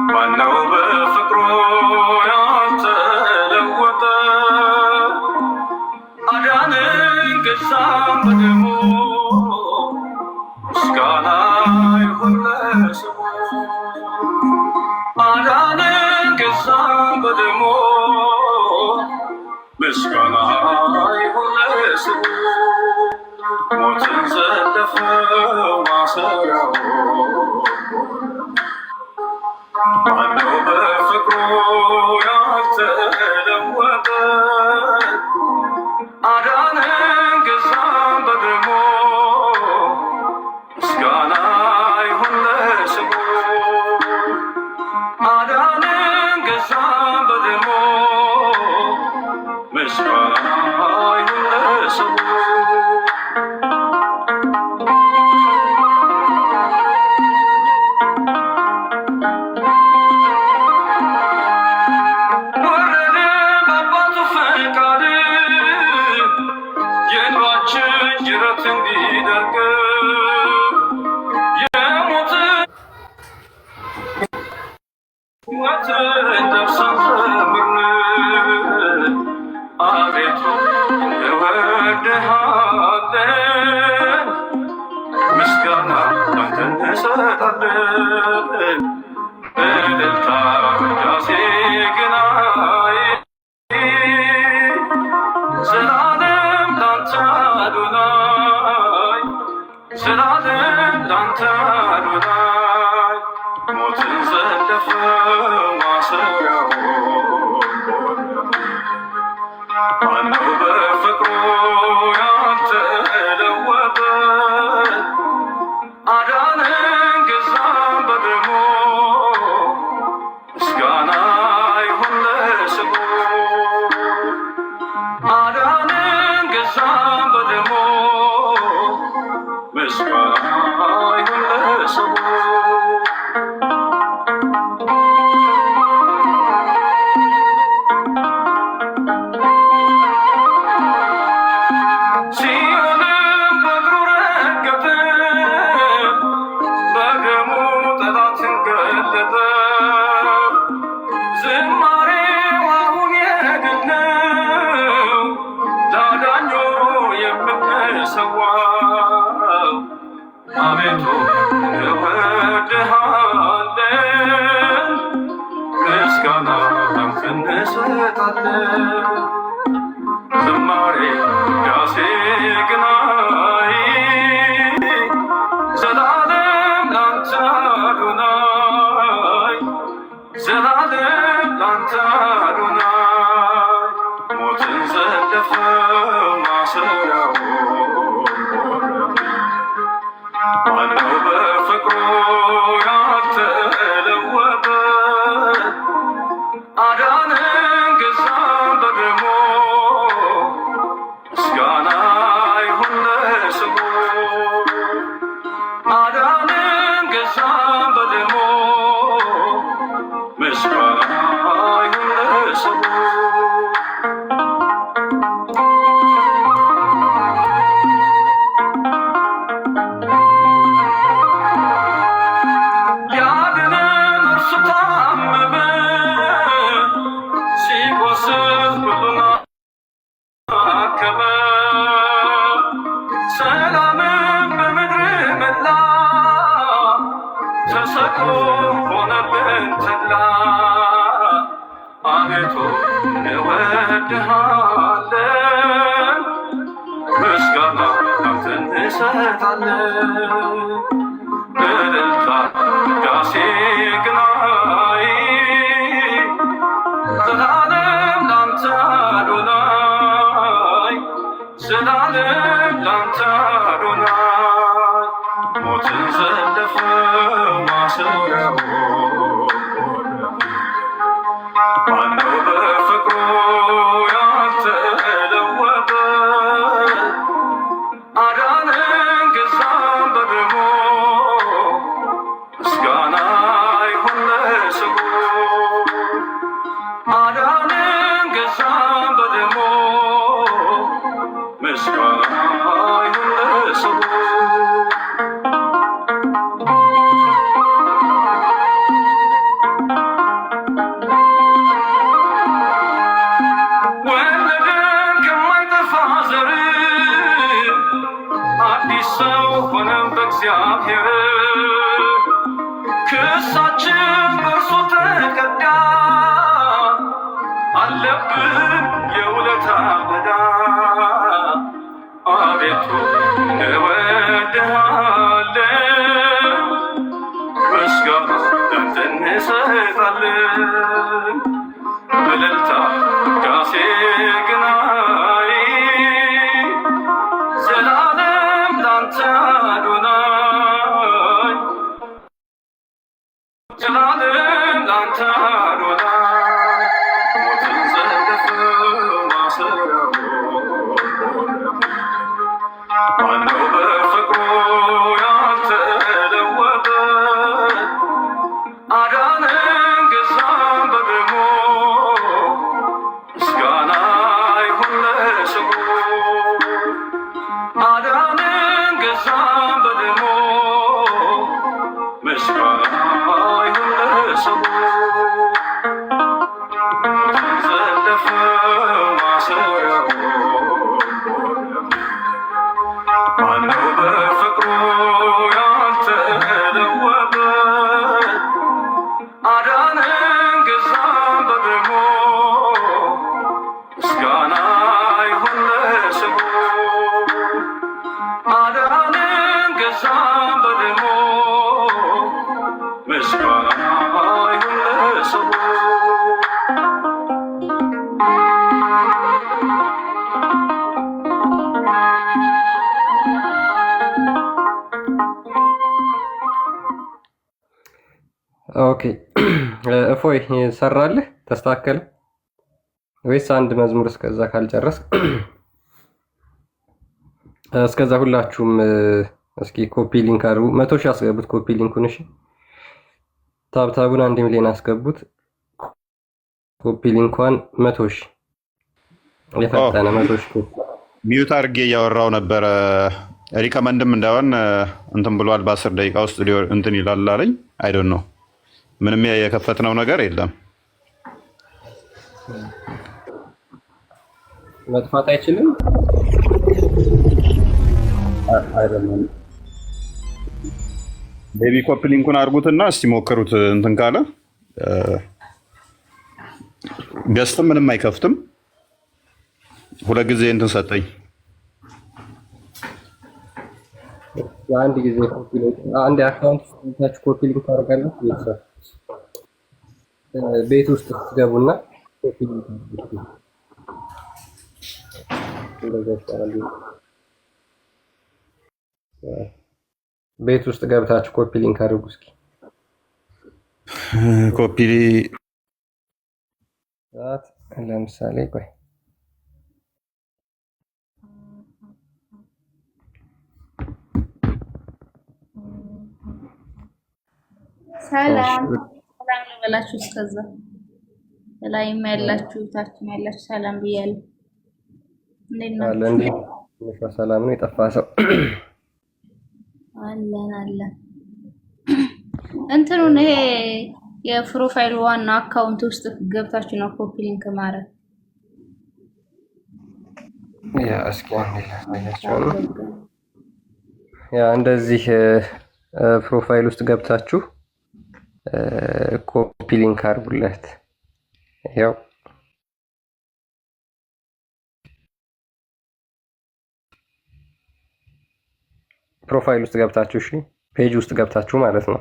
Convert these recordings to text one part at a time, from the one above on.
ማነው በፍቅሩ ያልተለወጠ? አዳነን ገዛን በደሙ ምስጋና ይሁን ለስሙ። አዳነን ገዛን በደሙ ምስጋና ይሁን ለስሙ። ሞትን ዘለፈው ማሰሪያው ማነው በፍቅሩ ያልተለወጠ? አዳነን ገዛን በደሙ ምስጋና ይሁን ለስሙ። አዳነን ገዛን በደሙ ምስጋና ይሁን ለስሙ። አቤቱ እንወድሃለን፣ ምስጋና ላንተ እንሰጣለን። እልልታ ውዳሴ ግናይ ዘላለም ላንተ አዶናይ፣ ዘላለም ላንተ አዶናይ። ሞትን ዘለፈው ማሰሪያው ማነው በፍቅሩ ያልተለወጠ? አዳነን ገዛን በደሙ ምስጋና ይሁን ለስሙ። አዳነን ገዛን በደሙ ምስጋና ይሁን ለስሙ። ዝማሬው አሁን የድል ነው፣ ላዳኙ የምንሰዋው። አቤቱ እንወድሃለን፣ ምስጋና ላንተ እንሰጣለን። ዝማሬ ውዳሴ ግናይ ዘላለም ላንተ አዶናይ፣ ዘላለም ላንተ አዶናይ። ሞትን ዘለፈው ማሰሪያው ማነው በፍቅሩ ያልተለወጠ? አዳነን ገዛን በደሙ ምስጋና ይሁን ለስሙ። አዳነን ገዛን በደሙ ምስጋና ይሁን ለስሙ። ያድነን እርሱ ታመመ፣ ሲቆስል ሁሉን አከመ። ሰላምን በምድር መላ፣ ተሰቅሎ ሆነብን ተድላ። አቤቱ እንወድሃለን፣ ምስጋና ላንተ እንሰጣለን። እልልታ ውዳሴ ግናይ ዘላለም ላንተ አዶናይ፣ ዘላለም ላንተ አዶናይ። ሞትን ዘለፈው ማሰሪያው ማነው በፍቅሩ ያልተለወጠ? አዳነን ገዛን በደሙ ምስጋና ይሁን ለስሙ። አዳነን ገዛን በደሙ ምስጋና ይሁን ለስሙ። ክሳችን በእርሱ ተቀዳ፣ አለብን የውለታ ዕዳ። አቤቱ እንወድሃለን፣ ምስጋና ላንተ እንሰጣለን። በእልልታ ውዳሴ ግናይ ዘላለም ላንተ አዶናይ፣ ዘላለም ላንተ አዶናይ። ሞትን ዘለፈ ማሰሪያው ማነው በፍቅሩ ያልተለወጠ? አዳነን ገዛን በደሙ፣ ምስጋና ይሁን ለስሙ። አዳነን ገዛን በደሙ፣ ምስጋና ይሁን ለስሙ። ዘለፈ ማሰሪያው ማነው በፍቅሩ ያልተለወጠ? አዳነን ገዛን በደሙ፣ ምስጋና ይሁን ለስሙ። አዳነን ገዛን በደሙ፣ ምስጋና ይሁን ለስሙ። ኦኬ እፎይ ሰራልህ ተስተካከለ ወይስ አንድ መዝሙር እስከዛ ካልጨረስ? እስከዛ ሁላችሁም እስኪ ኮፒ ሊንክ አድርጉ። 100 ሺህ አስገቡት ኮፒ ሊንኩን። እሺ ታብታቡን 1 ሚሊዮን አስገቡት። ኮፒ ሊንኳን 100 ሺህ የፈጠነ 100 ሺህ ሚዩት አድርጌ እያወራው ነበረ። ሪከመንድም እንዳይሆን እንትን ብሏል። በ10 ደቂቃ ውስጥ እንትን ይላል አለኝ። አይ ዶንት ኖ ምንም የከፈትነው ነገር የለም። መጥፋት አይችልም። አይደለም ቤቢ ኮፒ ሊንኩን አድርጉትና እስቲ ሞክሩት። እንትን ካለ ገስትም ምንም አይከፍትም። ሁለት ጊዜ እንትን ሰጠኝ። አንድ ጊዜ ኮፒ ሊንክ አንድ አካውንት ታች ኮፒ ሊንክ አደርጋለሁ። ቤት ውስጥ ትገቡና ኮፒ ሊንክ አድርጉ። ቤት ውስጥ ገብታችሁ ኮፒ ሊንክ አድርጉ። እስኪ ኮፒ ለምሳሌ ቆይ ሰላም ልበላችሁ። እስከዛ ላይም ያላችሁ ታችም ያላችሁ ሰላም ብያለሁ። እንዴት ናችሁ? ሰላም ነው። የጠፋ ሰው አለን እንትኑን ይሄ የፕሮፋይል ዋና አካውንት ውስጥ ገብታችሁ ነው ኮፒ ሊንክ ማድረግ። ያ እስኪ ያ እንደዚህ ፕሮፋይል ውስጥ ገብታችሁ ኮፒ ሊንክ አድርጉለት። ያው ፕሮፋይል ውስጥ ገብታችሁ እሺ፣ ፔጅ ውስጥ ገብታችሁ ማለት ነው።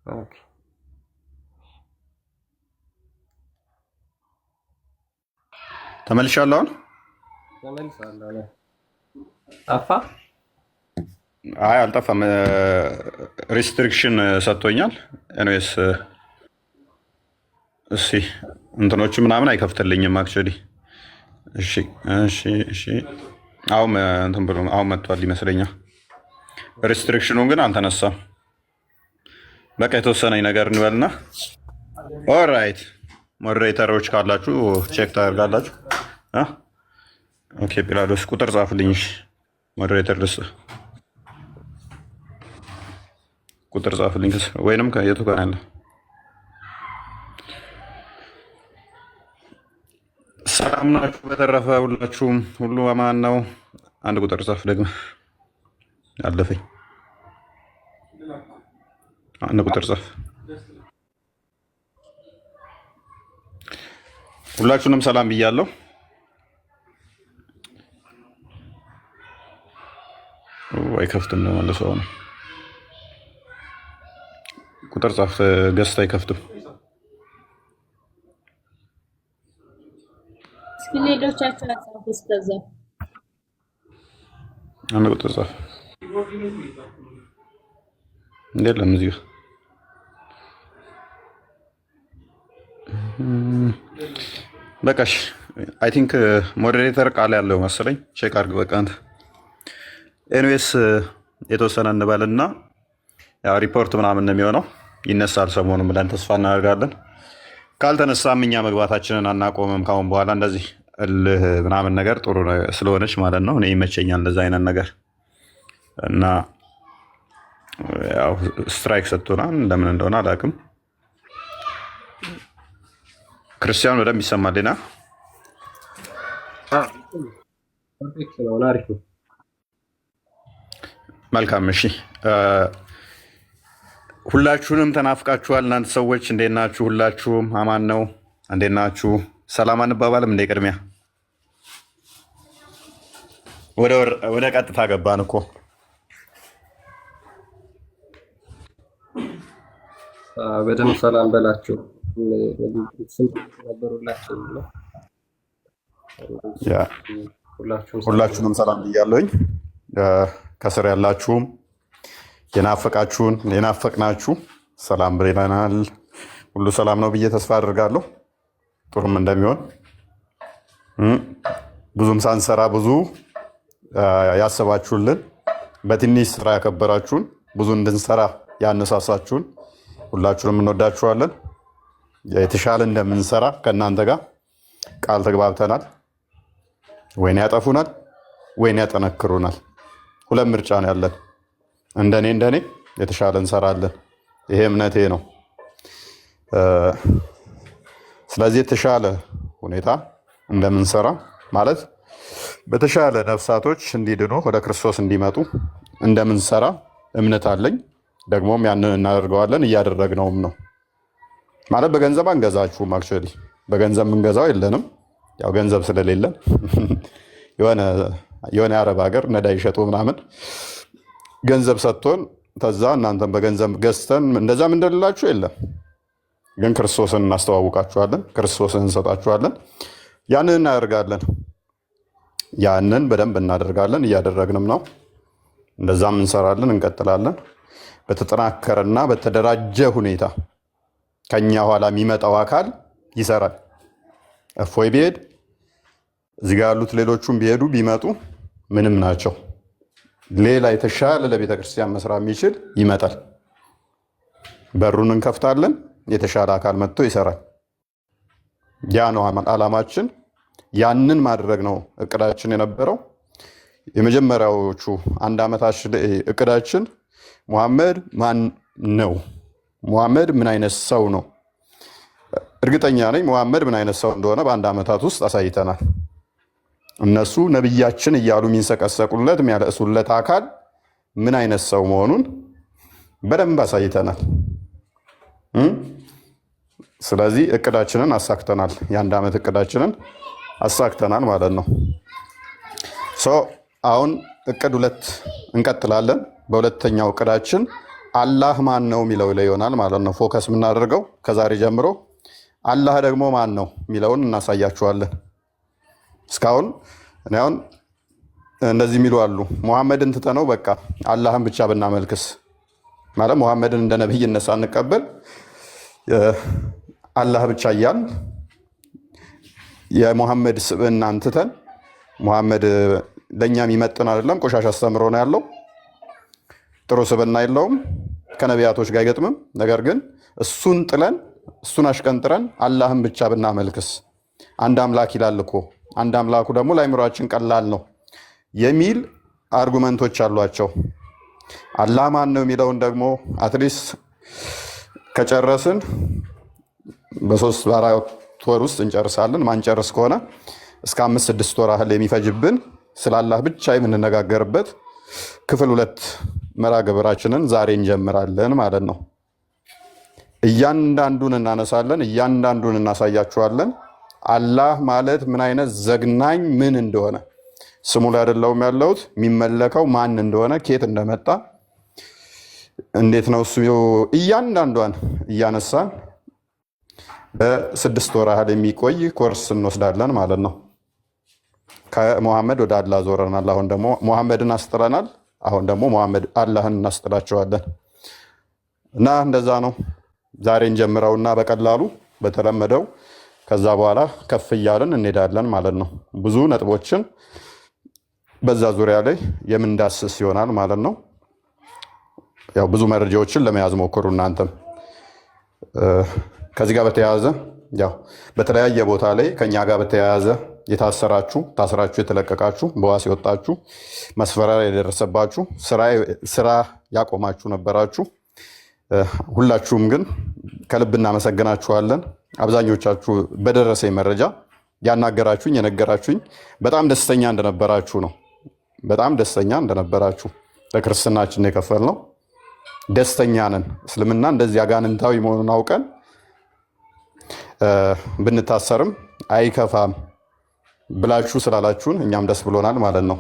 ኦኬ ተመልሻለሁ። አሁን ተመልሳለሁ። ጠፋ? አይ አልጠፋም። ሪስትሪክሽን ሰጥቶኛል። ኤኒዌይስ እሺ እንትኖቹ ምናምን አይከፍትልኝም አክቹዋሊ። እሺ እሺ እሺ። አሁን እንትን ብሎ አሁን መጥቷል ይመስለኛል። ሪስትሪክሽኑን ግን አልተነሳም። በቃ የተወሰነኝ ነገር እንበልና ኦልራይት። ሞዴሬተሮች ካላችሁ ቼክ ታደርጋላችሁ። ኦኬ ጲላዶስ ቁጥር ጻፍልኝ። ሞዴሬተር ልስ ቁጥር ጻፍልኝ ወይንም ከየቱ ጋር ያለ ሰላም ናችሁ? በተረፈ ሁላችሁም ሁሉ አማን ነው? አንድ ቁጥር ጻፍ ደግሞ አለፈኝ። አንድ ቁጥር ጻፍ። ሁላችሁንም ሰላም ብያለሁ። አይከፍትም ነው ማለት ነው። ቁጥር ጻፍ። ገዝታ አይከፍትም። እስኪ ሌሎቻችሁ አጻፉ። እስከዛ አንድ ቁጥር ጻፍ። የለም እዚህ ጋር በቃሽ። አይ ቲንክ ሞዴሬተር ቃል ያለው መሰለኝ። ቼክ አድርግ። በቃ አንተ ኤኒዌይስ የተወሰነ እንበልና ያው ሪፖርት ምናምን ነው የሚሆነው። ይነሳል ሰሞኑን ብለን ተስፋ እናደርጋለን። ካልተነሳም እኛ መግባታችንን አናቆምም ካሁን በኋላ። እንደዚህ እልህ ምናምን ነገር ጥሩ ስለሆነች ማለት ነው። እኔ ይመቸኛል እንደዛ አይነት ነገር እና ያው ስትራይክ ሰጥቶናል። ለምን እንደሆነ አላውቅም። ክርስቲያን በደንብ ይሰማልና መልካም። እሺ ሁላችሁንም ተናፍቃችኋል። እናንተ ሰዎች እንዴት ናችሁ? ሁላችሁም አማን ነው? እንዴት ናችሁ? ሰላም አንባባልም እንደ ቅድሚያ ወደ ቀጥታ ገባን እኮ። በደንብ ሰላም በላችሁ። ነበሩላችሁ ሁላችሁንም ሰላም ብያለሁኝ። ከስር ያላችሁም የናፈቅናችሁ ሰላም ብለናል። ሁሉ ሰላም ነው ብዬ ተስፋ አድርጋለሁ። ጥሩም እንደሚሆን ብዙም ሳንሰራ ብዙ ያሰባችሁልን፣ በትንሽ ስራ ያከበራችሁን፣ ብዙ እንድንሰራ ያነሳሳችሁን ሁላችሁንም እንወዳችኋለን። የተሻለ እንደምንሰራ ከእናንተ ጋር ቃል ተግባብተናል። ወይን ያጠፉናል፣ ወይን ያጠነክሩናል። ሁለት ምርጫ ነው ያለን። እንደኔ የተሻለ እንሰራለን። ይሄ እምነቴ ነው። ስለዚህ የተሻለ ሁኔታ እንደምንሰራ ማለት በተሻለ ነፍሳቶች እንዲድኑ ወደ ክርስቶስ እንዲመጡ እንደምንሰራ እምነት አለኝ። ደግሞም ያንን እናደርገዋለን፣ እያደረግነውም ነው። ማለት በገንዘብ አንገዛችሁም። አክቹዋሊ በገንዘብ የምንገዛው የለንም፣ ያው ገንዘብ ስለሌለን የሆነ የአረብ ሀገር ነዳይ ሸጦ ምናምን ገንዘብ ሰጥቶን ተዛ እናንተን በገንዘብ ገዝተን እንደዛም እንደሌላችሁ የለም። ግን ክርስቶስን እናስተዋውቃችኋለን፣ ክርስቶስን እንሰጣችኋለን። ያንን እናደርጋለን፣ ያንን በደንብ እናደርጋለን፣ እያደረግንም ነው። እንደዛም እንሰራለን፣ እንቀጥላለን። በተጠናከረና በተደራጀ ሁኔታ ከኛ ኋላ የሚመጣው አካል ይሰራል። እፎይ ቢሄድ እዚህ ጋር ያሉት ሌሎቹም ቢሄዱ ቢመጡ ምንም ናቸው። ሌላ የተሻለ ለቤተ ክርስቲያን መስራት የሚችል ይመጣል። በሩን እንከፍታለን። የተሻለ አካል መጥቶ ይሰራል። ያ ነው ዓላማችን። ያንን ማድረግ ነው እቅዳችን የነበረው። የመጀመሪያዎቹ 1 ዓመታችን እቅዳችን ሙሐመድ ማን ነው? ሙሐመድ ምን አይነት ሰው ነው? እርግጠኛ ነኝ ሙሐመድ ምን አይነት ሰው እንደሆነ በ1 ዓመታት ውስጥ አሳይተናል። እነሱ ነብያችን እያሉ የሚንሰቀሰቁለት የሚያለእሱለት አካል ምን አይነት ሰው መሆኑን በደንብ አሳይተናል። ስለዚህ እቅዳችንን አሳክተናል። የ1 ዓመት እቅዳችንን አሳክተናል ማለት ነው። አሁን እቅድ 2 እንቀጥላለን። በሁለተኛው እቅዳችን አላህ ማን ነው የሚለው ላይ ይሆናል ማለት ነው ፎከስ የምናደርገው ከዛሬ ጀምሮ። አላህ ደግሞ ማን ነው የሚለውን እናሳያችኋለን። እስካሁን እኔ አሁን እንደዚህ የሚሉ አሉ። ሙሐመድን ትተነው በቃ አላህን ብቻ ብናመልክስ ማለት ሙሐመድን እንደ ነብይነት ሳንቀበል አላህ ብቻ እያል የሙሐመድ ስብዕናን ትተን ሙሐመድ ለእኛ የሚመጥን አይደለም፣ ቆሻሻ አስተምሮ ነው ያለው፣ ጥሩ ስብዕና የለውም፣ ከነቢያቶች ጋር አይገጥምም። ነገር ግን እሱን ጥለን እሱን አሽቀንጥረን አላህን ብቻ ብናመልክስ? አንድ አምላክ ይላል እኮ አንድ አምላኩ ደግሞ ለአእምሯችን ቀላል ነው የሚል አርጉመንቶች አሏቸው። አላህ ማን ነው የሚለውን ደግሞ አትሊስት ከጨረስን በ3 በ4 ወር ውስጥ እንጨርሳለን። ማንጨርስ ከሆነ እስከ 5-6 ወር ያህል የሚፈጅብን ስለ አላህ ብቻ የምንነጋገርበት ክፍል 2 መርሃ ግብራችንን ዛሬ እንጀምራለን ማለት ነው። እያንዳንዱን እናነሳለን፣ እያንዳንዱን እናሳያችኋለን። አላህ ማለት ምን አይነት ዘግናኝ ምን እንደሆነ ስሙ ላይ አይደለም ያለውት የሚመለከው ማን እንደሆነ ከየት እንደመጣ እንዴት ነው እሱ እያንዳንዷን እያነሳን በ6 ወር ያህል የሚቆይ ኮርስ እንወስዳለን ማለት ነው። ከሙሐመድ ወደ አላህ ዞረናል። አሁን ደግሞ ሙሐመድን አስጥለናል። አሁን ደግሞ ሙሐመድ አላህን እናስጥላቸዋለን እና እንደዛ ነው። ዛሬ እንጀምረውና በቀላሉ በተለመደው ከዛ በኋላ ከፍ እያልን እንሄዳለን ማለት ነው። ብዙ ነጥቦችን በዛ ዙሪያ ላይ የምንዳስስ ይሆናል ማለት ነው። ያው ብዙ መረጃዎችን ለመያዝ ሞክሩ እናንተም። ከዚህ ጋር በተያያዘ ያው በተለያየ ቦታ ላይ ከኛ ጋር በተያያዘ የታሰራችሁ ታስራችሁ የተለቀቃችሁ በዋስ የወጣችሁ መስፈራሪያ የደረሰባችሁ ስራ ያቆማችሁ ነበራችሁ። ሁላችሁም ግን ከልብ እናመሰግናችኋለን። አብዛኞቻችሁ በደረሰኝ መረጃ ያናገራችሁኝ የነገራችሁኝ በጣም ደስተኛ እንደነበራችሁ ነው። በጣም ደስተኛ እንደነበራችሁ ለክርስትናችን የከፈልነው ደስተኛ ነን። እስልምና እንደዚህ አጋንንታዊ መሆኑን አውቀን ብንታሰርም አይከፋም ብላችሁ ስላላችሁን እኛም ደስ ብሎናል ማለት ነው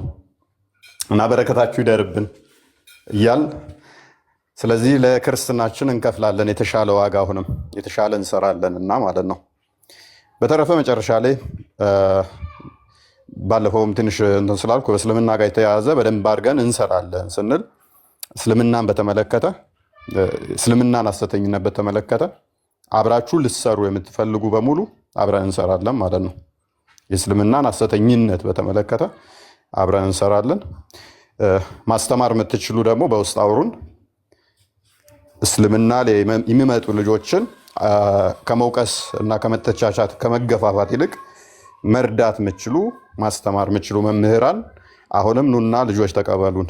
እና በረከታችሁ ይደርብን እያል ስለዚህ ለክርስትናችን እንከፍላለን የተሻለ ዋጋ፣ አሁንም የተሻለ እንሰራለን እና ማለት ነው። በተረፈ መጨረሻ ላይ ባለፈውም ትንሽ እንትን ስላልኩ በእስልምና ጋር የተያያዘ በደንብ አድርገን እንሰራለን ስንል እስልምናን በተመለከተ እስልምናን ሐሰተኝነት በተመለከተ አብራችሁ ልትሰሩ የምትፈልጉ በሙሉ አብረን እንሰራለን ማለት ነው። የእስልምናን ሐሰተኝነት በተመለከተ አብረን እንሰራለን። ማስተማር የምትችሉ ደግሞ በውስጥ አውሩን። እስልምና ላይ የሚመጡ ልጆችን ከመውቀስ እና ከመተቻቻት ከመገፋፋት ይልቅ መርዳት የምችሉ ማስተማር የምችሉ መምህራን አሁንም ኑና ልጆች ተቀበሉን።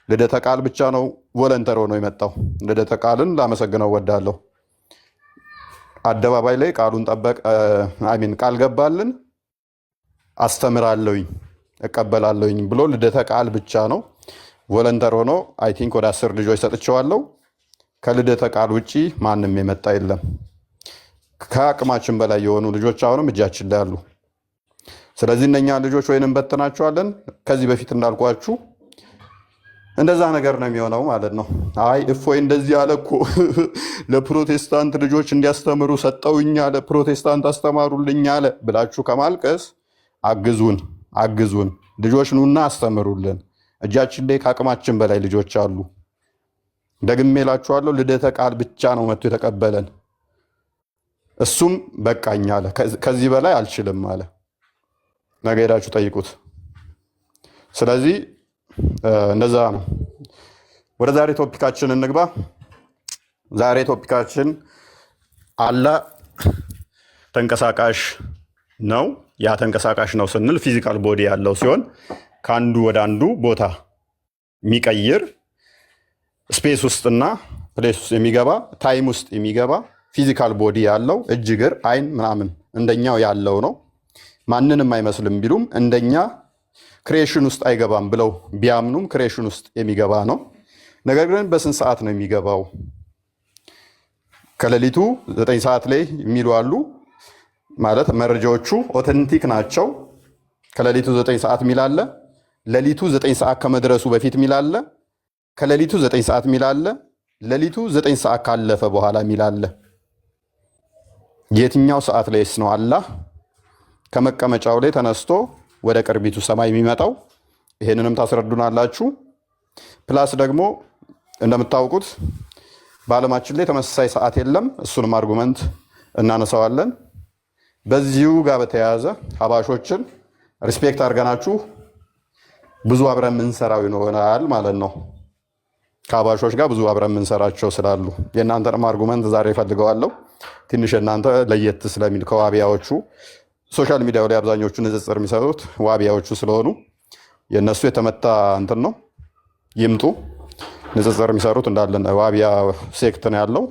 ልደተ ቃል ብቻ ነው ቮለንተር ሆኖ የመጣው። ልደተ ቃልን ላመሰግነው ወዳለሁ። አደባባይ ላይ ቃሉን ቃል ገባልን፣ አስተምራለሁኝ እቀበላለሁኝ ብሎ ልደተ ቃል ብቻ ነው ቮለንተር ሆኖ አይ ቲንክ ወደ 10 ልጆች ሰጥቼዋለሁ። ከልደተ ቃል ውጪ ማንም የመጣ የለም። ከአቅማችን በላይ የሆኑ ልጆች አሁንም እጃችን ላይ አሉ። ስለዚህ እነኛ ልጆች ወይንም እንበትናቸዋለን። ከዚህ በፊት እንዳልኳችሁ እንደዛ ነገር ነው የሚሆነው ማለት ነው። አይ እፎይ እንደዚህ ያለ እኮ ለፕሮቴስታንት ልጆች እንዲያስተምሩ ሰጠውኛ፣ ለፕሮቴስታንት አስተማሩልኝ አለ ብላችሁ ከማልቀስ አግዙን፣ ልጆች ኑና አስተምሩልን። እጃችን ላይ ከአቅማችን በላይ ልጆች አሉ። ደግሜ እላችኋለሁ፣ ልደተ ቃል ብቻ ነው መጥቶ የተቀበለን። እሱም በቃኝ አለ፣ ከዚህ በላይ አልችልም አለ። ነገ ሄዳችሁ ጠይቁት። ስለዚህ እንደዛ ነው። ወደ ዛሬ ቶፒካችን እንግባ። ዛሬ ቶፒካችን አላህ ተንቀሳቃሽ ነው። ያ ተንቀሳቃሽ ነው ስንል ፊዚካል ቦዲ ያለው ሲሆን ከአንዱ ወደ አንዱ ቦታ የሚቀይር ስፔስ ውስጥና ፕሌስ ውስጥ የሚገባ ታይም ውስጥ የሚገባ ፊዚካል ቦዲ ያለው እጅ፣ እግር፣ አይን ምናምን እንደኛው ያለው ነው። ማንንም አይመስልም ቢሉም እንደኛ ክሬሽን ውስጥ አይገባም ብለው ቢያምኑም ክሬሽን ውስጥ የሚገባ ነው። ነገር ግን በስንት ሰዓት ነው የሚገባው? ከሌሊቱ 9 ሰዓት ላይ የሚሉ አሉ። ማለት መረጃዎቹ ኦተንቲክ ናቸው። ከሌሊቱ 9 ሰዓት የሚል አለ። ሌሊቱ 9 ሰዓት ከመድረሱ በፊት የሚል አለ። ከሌሊቱ 9 ሰዓት የሚል አለ። ሌሊቱ 9 ሰዓት ካለፈ በኋላ የሚል አለ። የትኛው ሰዓት ላይስ ነው አላህ ከመቀመጫው ላይ ተነስቶ ወደ ቅርቢቱ ሰማይ የሚመጣው? ይሄንንም ታስረዱናላችሁ። ፕላስ ደግሞ እንደምታውቁት በዓለማችን ላይ ተመሳሳይ ሰዓት የለም። እሱንም አርጉመንት እናነሳዋለን። በዚሁ ጋር በተያያዘ ሀባሾችን ሪስፔክት አድርገናችሁ ብዙ አብረን የምንሰራው ይሆናል ማለት ነው። ከሀባሾች ጋር ብዙ አብረን የምንሰራቸው ስላሉ የእናንተንም አርጉመንት ዛሬ እፈልገዋለሁ። ትንሽ እናንተ ለየት ስለሚል ከዋቢያዎቹ ሶሻል ሚዲያው ላይ አብዛኞቹ ንጽጽር የሚሰሩት ዋቢያዎቹ ስለሆኑ የእነሱ የተመታ እንትን ነው። ይምጡ። ንጽጽር የሚሰሩት እንዳለን ዋቢያ ሴክት ነው ያለው።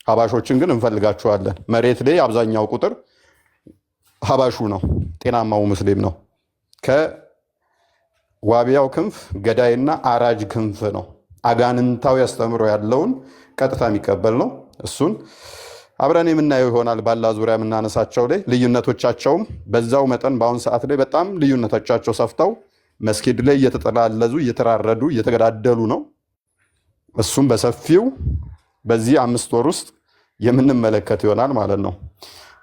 ሀባሾችን ግን እንፈልጋቸዋለን። መሬት ላይ አብዛኛው ቁጥር ሀባሹ ነው፣ ጤናማው ሙስሊም ነው። ከዋቢያው ክንፍ ገዳይና አራጅ ክንፍ ነው። አጋንንታዊ አስተምሮ ያለውን ቀጥታ የሚቀበል ነው። እሱን አብረን የምናየው ይሆናል። ባላ ዙሪያ የምናነሳቸው ላይ ልዩነቶቻቸውም በዛው መጠን በአሁን ሰዓት ላይ በጣም ልዩነቶቻቸው ሰፍተው መስጊድ ላይ እየተጠላለዙ እየተራረዱ እየተገዳደሉ ነው። እሱም በሰፊው በዚህ 5 ወር ውስጥ የምንመለከት ይሆናል ማለት ነው።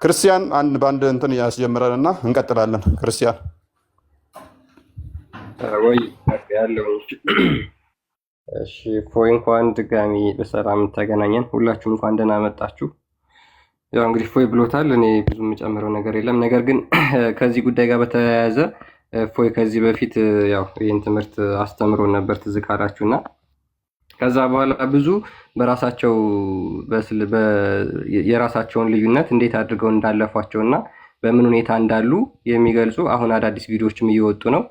ክርስቲያን አንድ ባንድ እንትን ያስጀምረንና እንቀጥላለን። ክርስቲያን ወይ ያለው እሺ፣ ፎይ እንኳን ድጋሚ በሰላም ተገናኘን። ሁላችሁም እንኳን ደህና መጣችሁ። ያው እንግዲህ ፎይ ብሎታል። እኔ ብዙ የምጨምረው ነገር የለም። ነገር ግን ከዚህ ጉዳይ ጋር በተያያዘ ፎይ ከዚህ በፊት ያው ይህን ትምህርት አስተምሮ ነበር ትዝ ካላችሁና ከዛ በኋላ ብዙ በራሳቸው የራሳቸውን ልዩነት እንዴት አድርገው እንዳለፏቸውና በምን ሁኔታ እንዳሉ የሚገልጹ አሁን አዳዲስ ቪዲዮዎችም እየወጡ ነው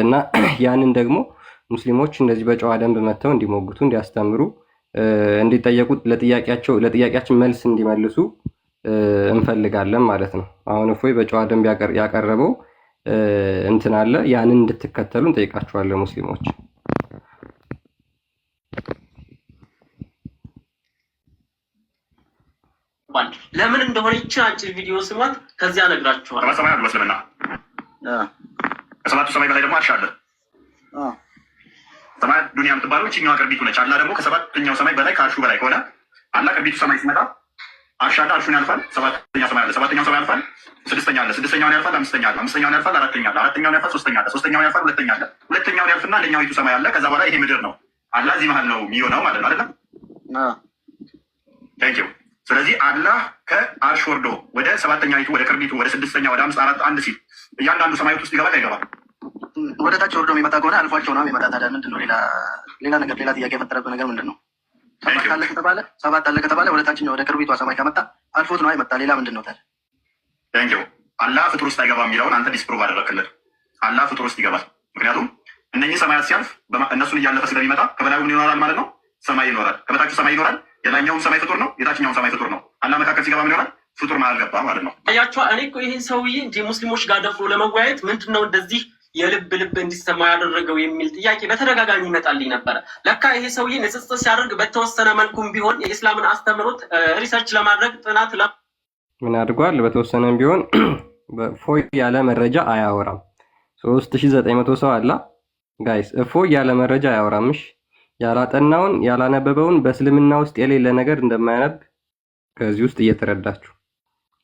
እና ያንን ደግሞ ሙስሊሞች እንደዚህ በጨዋ ደንብ መጥተው እንዲሞግቱ እንዲያስተምሩ እንዲጠየቁ ለጥያቄያችን መልስ እንዲመልሱ እንፈልጋለን ማለት ነው። አሁን እፎይ በጨዋ ደንብ ያቀረበው እንትን አለ። ያንን እንድትከተሉ እንጠይቃችኋለን ሙስሊሞች። ለምን እንደሆነ ይችን አጭር ቪዲዮ ስሟት፣ ከዚያ እነግራችኋለሁ። ሰማይ አለ መስለምና ከሰባቱ ሰማይ በላይ ደግሞ አርሽ አለ። ሰማይ ዱንያ የምትባለው እችኛዋ ቅርቢቱ ነች። አላህ ደግሞ ከሰባተኛው ሰማይ በላይ ከአርሹ በላይ ከሆነ አላህ ቅርቢቱ ሰማይ ሲመጣ አርሽ አለ፣ አርሹን ያልፋል። ሰባተኛ ሰማይ አለ፣ ሰባተኛው ሰማይ ያልፋል። ስድስተኛ አለ፣ ስድስተኛውን ያልፋል። አምስተኛ አለ፣ አምስተኛውን ያልፋል። አራተኛ አለ፣ አራተኛውን ያልፋል። ሶስተኛ አለ፣ ሶስተኛውን ያልፋል። ሁለተኛ አለ፣ ሁለተኛውን ያልፍና አንደኛዊቱ ሰማይ አለ። ከዛ በኋላ ይሄ ምድር ነው። አላህ እዚህ መሀል ነው የሚሆነው ማለት ነው አይደለም? ታንኪዩ። ስለዚህ አላህ ከአርሽ ወርዶ ወደ ሰባተኛይቱ ወደ ቅርቢቱ ወደ ስድስተኛ ወደ 54 አንድ ሲል እያንዳንዱ ሰማያት ውስጥ ይገባል አይገባም? ወደ ታች ወርዶ የሚመጣ ከሆነ አልፏቸው ነው የሚመጣ። ታዲያ ምንድን ነው ሌላ ነገር ሌላ ጥያቄ የፈጠረብህ ነገር ምንድን ነው? ሰባት አለ ከተባለ ወደ ታችኛው ወደ ቅርቢቷ ሰማይ ከመጣ አልፎት ነው አይመጣ። ሌላ ምንድን ነው ታዲያ? ታንኪዩ። አላህ ፍጡር ውስጥ አይገባም የሚለውን አንተ ዲስፕሮቭ አደረክልን። አላህ ፍጡር ውስጥ ይገባል። ምክንያቱም እነኚህ ሰማያት ሲያልፍ እነሱን እያለፈ ስለሚመጣ ከበላዩ ምን ይኖራል ማለት ነው? ሰማይ ይኖራል። ከበታችሁ ሰማይ ይኖራል። የላኛውም ሰማይ ፍጡር ነው፣ የታችኛውም ሰማይ ፍጡር ነው። አላህ መካከል ሲገባ ምን ይሆናል? ፍጡር መሀል ገባ ማለት ነው። አያችሁ፣ እኔ እኮ ይህን ሰውዬ እንጂ ሙስሊሞች ጋር ደፍሮ ለመወያየት ምንድን ነው እንደዚህ የልብ እንዲሰማ ያደረገው የሚል ጥያቄ በተደጋጋሚ ይመጣልኝ ነበረ። ለካ ይሄ ሰውዬ ንጽጽር ሲያደርግ በተወሰነ መልኩም ቢሆን የኢስላምን አስተምህሮት ሪሰርች ለማድረግ ጥናት ምን አድርጓል? በተወሰነም ቢሆን ፎይ ያለ መረጃ አያወራም። 3900 ሰው አላ ጋይስ፣ ፎይ ያለ መረጃ አያወራምሽ። ያላጠናውን ያላነበበውን በእስልምና ውስጥ የሌለ ነገር እንደማያነብ ከዚህ ውስጥ እየተረዳችሁ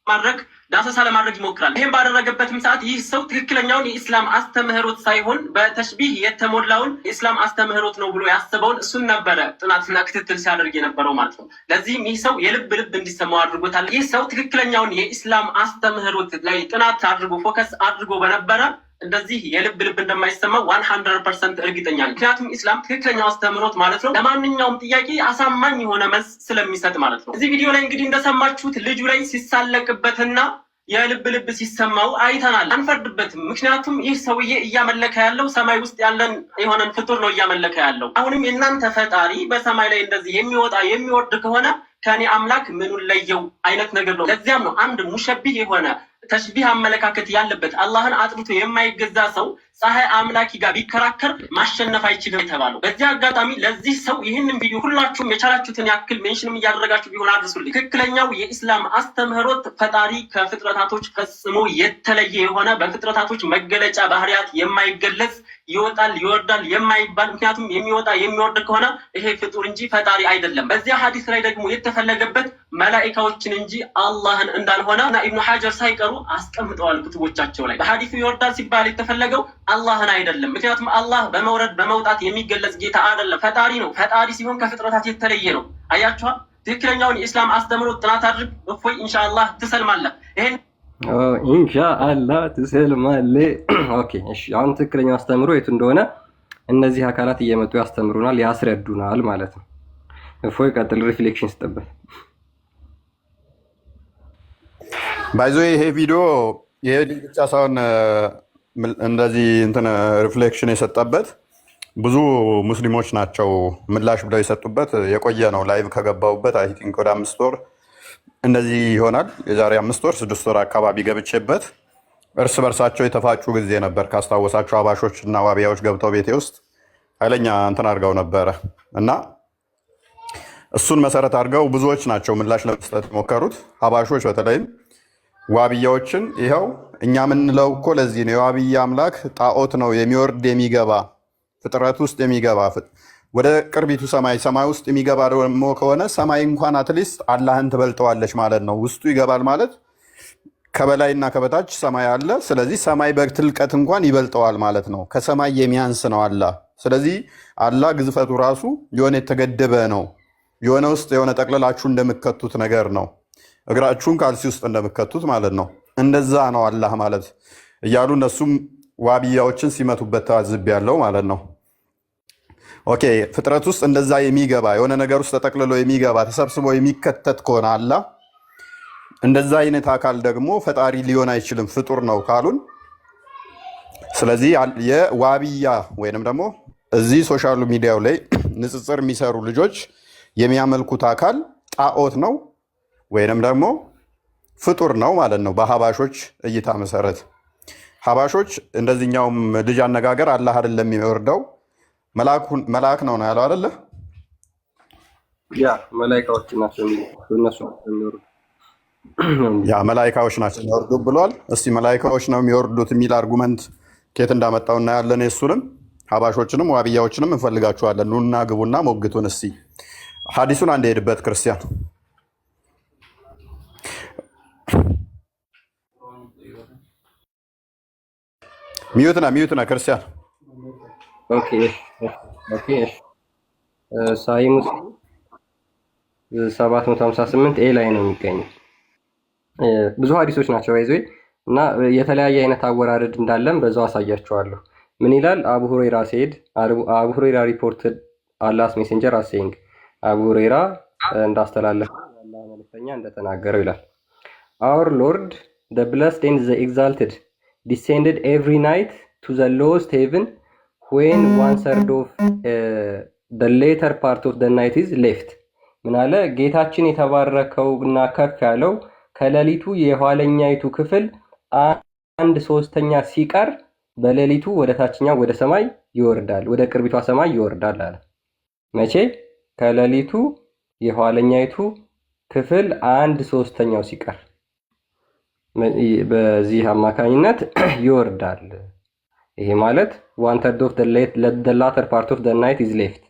ማድረግ ዳሰሳ ለማድረግ ይሞክራል። ይህም ባደረገበትም ሰዓት ይህ ሰው ትክክለኛውን የኢስላም አስተምህሮት ሳይሆን በተሽቢህ የተሞላውን የኢስላም አስተምህሮት ነው ብሎ ያስበውን እሱን ነበረ ጥናትና ክትትል ሲያደርግ የነበረው ማለት ነው። ለዚህም ይህ ሰው የልብ እንዲሰማው አድርጎታል። ይህ ሰው ትክክለኛውን የኢስላም አስተምህሮት ላይ ጥናት አድርጎ ፎከስ አድርጎ በነበረ እንደዚህ የልብ እንደማይሰማው 100% እርግጠኛ ነኝ። ምክንያቱም ኢስላም ትክክለኛው አስተምህሮት ማለት ነው ለማንኛውም ጥያቄ አሳማኝ የሆነ መልስ ስለሚሰጥ ማለት ነው። እዚህ ቪዲዮ ላይ እንግዲህ እንደሰማችሁት ልጁ ላይ ሲሳለቅበትና የልብ ሲሰማው አይተናል። አንፈርድበትም። ምክንያቱም ይህ ሰውዬ እያመለከ ያለው ሰማይ ውስጥ ያለን የሆነን ፍጡር ነው እያመለከ ያለው። አሁንም የእናንተ ፈጣሪ በሰማይ ላይ እንደዚህ የሚወጣ የሚወርድ ከሆነ ከኔ አምላክ ምኑን ለየው አይነት ነገር ነው። ለዚያም ነው አንድ ሙሸቢህ የሆነ ተሽቢህ አመለካከት ያለበት አላህን አጥርቶ የማይገዛ ሰው ፀሐይ አምላኪ ጋር ቢከራከር ማሸነፍ አይችልም የተባለው። በዚህ አጋጣሚ ለዚህ ሰው ይህንን ቪዲዮ ሁላችሁም የቻላችሁትን ያክል ሜንሽንም እያደረጋችሁ ቢሆን አድርሱልኝ። ትክክለኛው የኢስላም አስተምህሮት ፈጣሪ ከፍጥረታቶች ፈጽሞ የተለየ የሆነ በፍጥረታቶች መገለጫ ባህሪያት የማይገለጽ ይወጣል ይወርዳል የማይባል ምክንያቱም የሚወጣ የሚወርድ ከሆነ ይሄ ፍጡር እንጂ ፈጣሪ አይደለም። በዚያ ሐዲስ ላይ ደግሞ የተፈለገበት መላኢካዎችን እንጂ አላህን እንዳልሆነ እና ኢብኑ ሐጀር ሳይቀሩ አስቀምጠዋል ኩቱቦቻቸው ላይ። በሐዲሱ ይወርዳል ሲባል የተፈለገው አላህን አይደለም። ምክንያቱም አላህ በመውረድ በመውጣት የሚገለጽ ጌታ አይደለም፣ ፈጣሪ ነው። ፈጣሪ ሲሆን ከፍጥረታት የተለየ ነው። አያችኋል? ትክክለኛውን የኢስላም አስተምሮ ጥናት አድርግ። እፎይ ኢንሻአላህ ትሰልማለህ። ይሄን ኢንሻአላህ ትሰልማለህ። ኦኬ እሺ፣ አሁን ትክክለኛው አስተምሮ የቱ እንደሆነ እነዚህ አካላት እየመጡ ያስተምሩናል፣ ያስረዱናል ማለት ነው። እፎይ ቀጥል፣ ሪፍሌክሽን ስጥበት። ባይዞ ይሄ ቪዲዮ ይሄ ብቻ ሳይሆን እንደዚህ እንትን ሪፍሌክሽን የሰጠበት ብዙ ሙስሊሞች ናቸው ምላሽ ብለው የሰጡበት። የቆየ ነው። ላይቭ ከገባሁበት አይ ቲንክ ወደ 5 ወር እንደዚህ ይሆናል። የዛሬ 5 ወር 6 ወር አካባቢ ገብቼበት እርስ በርሳቸው የተፋጩ ጊዜ ነበር። ካስታወሳቸው አባሾች እና ዋቢያዎች ገብተው ቤቴ ውስጥ ኃይለኛ እንትን አድርገው ነበረ እና እሱን መሰረት አድርገው ብዙዎች ናቸው ምላሽ ለመስጠት የሞከሩት። አባሾች በተለይም ዋብያዎችን ይኸው እኛ የምንለው እኮ ለዚህ ነው። የዋብያ አምላክ ጣዖት ነው፣ የሚወርድ የሚገባ ፍጥረት ውስጥ የሚገባ ወደ ቅርቢቱ ሰማይ ውስጥ የሚገባ ደግሞ ከሆነ ሰማይ እንኳን አትሊስት አላህን ትበልጠዋለች ማለት ነው። ውስጡ ይገባል ማለት ከበላይና ከበታች ሰማይ አለ። ስለዚህ ሰማይ በትልቀት እንኳን ይበልጠዋል ማለት ነው። ከሰማይ የሚያንስ ነው አላህ። ስለዚህ አላህ ግዝፈቱ ራሱ የሆነ የተገደበ ነው። የሆነ ውስጥ የሆነ ጠቅልላችሁ እንደምከቱት ነገር ነው። እግራችሁን ካልሲ ውስጥ እንደምከቱት ማለት ነው። እንደዛ ነው አላህ ማለት እያሉ እነሱም ዋብያዎችን ሲመቱበት ታዝቤያለሁ ማለት ነው። ኦኬ ፍጥረት ውስጥ እንደዛ የሚገባ የሆነ ነገር ውስጥ ተጠቅልሎ የሚገባ ተሰብስቦ የሚከተት ከሆነ አላህ እንደዛ አይነት አካል ደግሞ ፈጣሪ ሊሆን አይችልም፣ ፍጡር ነው ካሉን፣ ስለዚህ የዋብያ ወይንም ደግሞ እዚህ ሶሻል ሚዲያው ላይ ንጽጽር የሚሰሩ ልጆች የሚያመልኩት አካል ጣዖት ነው ወይንም ደግሞ ፍጡር ነው ማለት ነው። በሀባሾች እይታ መሰረት ሀባሾች እንደዚህኛውም ልጅ አነጋገር አላህ አይደለም የሚወርደው መልአክ ነው ያለው አይደለ? ያ መላኢካዎች ናቸው እነሱ የሚወርዱ ያ መላኢካዎች ናቸው የሚወርዱ ብሏል። እስቲ መላኢካዎች ነው የሚወርዱት የሚል አርጉመንት ከየት እንዳመጣው እናያለን። እሱንም ሀባሾችንም ዋብያዎችንም እንፈልጋቸዋለን። ኑና ግቡና ሞግቱን። እስቲ ሐዲሱን አንድ ሄድበት ክርስቲያን ሚዩትና ክርስቲያን ኦኬ ሳሂህ ሙስሊም 758 ኤ ላይ ነው የሚገኘው። ብዙ ሀዲሶች ናቸው ባይዘይ እና የተለያየ አይነት አወራረድ እንዳለም በዛው አሳያቸዋለሁ። ምን ይላል? አቡ ሁረይራ ሲሄድ አቡ ሁረይራ ሪፖርትድ አላህስ ሜሴንጀር አሴይንግ አቡ ሁረይራ እንዳስተላለፈ አላህ መልእክተኛ እንደተናገረው ይላል። Our Lord the blessed and the exalted descended every night to the lowest heaven when 1/3 of the later part of the night is left። ምን አለ? ጌታችን የተባረከው እና ከፍ ያለው ከሌሊቱ የኋለኛይቱ ክፍል 1/3 ሲቀር በሌሊቱ ወደ ታችኛው ወደ ሰማይ ይወርዳል፣ ወደ ቅርቢቷ ሰማይ ይወርዳል አለ። መቼ? ከሌሊቱ የኋለኛይቱ ክፍል 1/3 ሲቀር በዚህ አማካኝነት ይወርዳል። ይሄ ማለት 1/3 of the latter part of the night is left።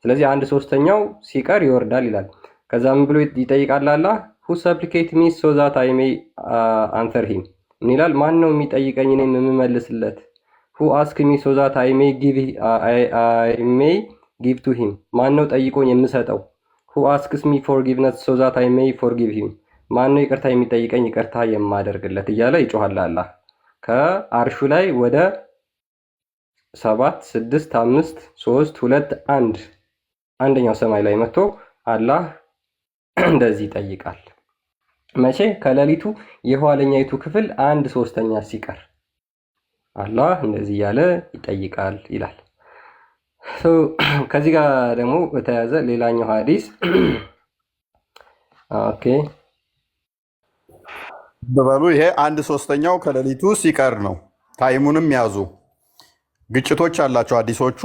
ስለዚህ 1/3 ሲቀር ይወርዳል ይላል። ከዛ ምን ብሎ ይጠይቃል አላህ? who supplicate me so that I may answer him። ምን ይላል? ማን ነው የሚጠይቀኝ እኔም የምመልስለት? who ask me so that I may give to him። ማን ነው ጠይቆኝ የምሰጠው? who asks me forgiveness so that I may forgive him። ማን ነው ይቅርታ የሚጠይቀኝ ይቅርታ የማደርግለት እያለ ይጮሃል አላህ ከአርሹ ላይ ወደ 7 6 5 3 2 1 አንደኛው ሰማይ ላይ መጥቶ አላህ እንደዚህ ይጠይቃል። መቼ? ከሌሊቱ የኋለኛይቱ ክፍል 1/3 ሲቀር አላህ እንደዚህ እያለ ይጠይቃል ይላል። ከዚህ ጋር ደግሞ በተያያዘ ሌላኛው ሐዲስ ኦኬ በበሉ ይሄ 1/3 ከሌሊቱ ሲቀር ነው። ታይሙንም ያዙ። ግጭቶች አላቸው አዲሶቹ።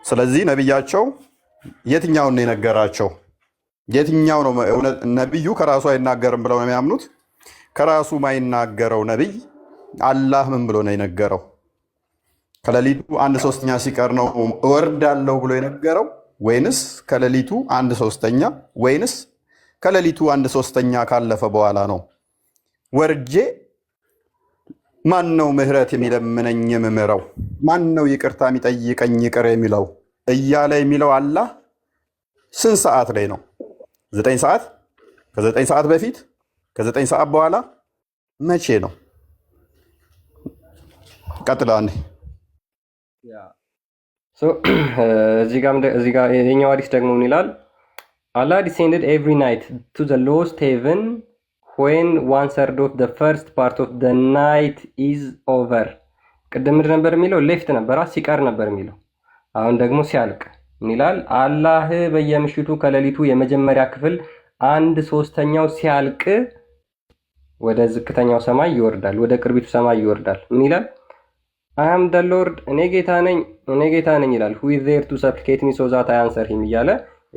ስለዚህ ነብያቸው የትኛውን ነው የነገራቸው? የትኛው ነው ነብዩ ከራሱ አይናገርም ብለው ነው የሚያምኑት? ከራሱ ማይናገረው ነብይ አላህ ምን ብሎ ነው የነገረው? ከሌሊቱ 1/3 ሲቀር ነው እወርዳለሁ ብሎ የነገረው? ወይንስ ከሌሊቱ 1/3 ወይንስ ከሌሊቱ 1/3 ካለፈ በኋላ ነው ወርጄ ማን ነው ምህረት የሚለምነኝ የምምረው? ማን ነው ይቅርታ የሚጠይቀኝ ይቅር የሚለው እያለ የሚለው አላህ ስንት ሰዓት ላይ ነው? 9 ሰዓት? ከ9 ሰዓት በፊት? ከ9 ሰዓት በኋላ? መቼ ነው? ቀጥላ አንዴ እዚህ ጋር የኛው ሐዲስ ደግሞ ምን ይላል? Allah descended every night to the lowest heaven when 1/3 of the first part of the night is over። ቅድም ምንድን ነበር የሚለው? ሌፍት ነበር ሲቀር ነበር የሚለው። አሁን ደግሞ ሲያልቅ ምን ይላል? አላህ በየምሽቱ ከሌሊቱ የመጀመሪያ ክፍል 1/3 ሲያልቅ ወደ ዝቅተኛው ሰማይ ይወርዳል፣ ወደ ቅርቢቱ ሰማይ ይወርዳል። ምን ይላል? I am the Lord እኔ ጌታ ነኝ ይላል። who is there to supplicate me so that I answer him እያለ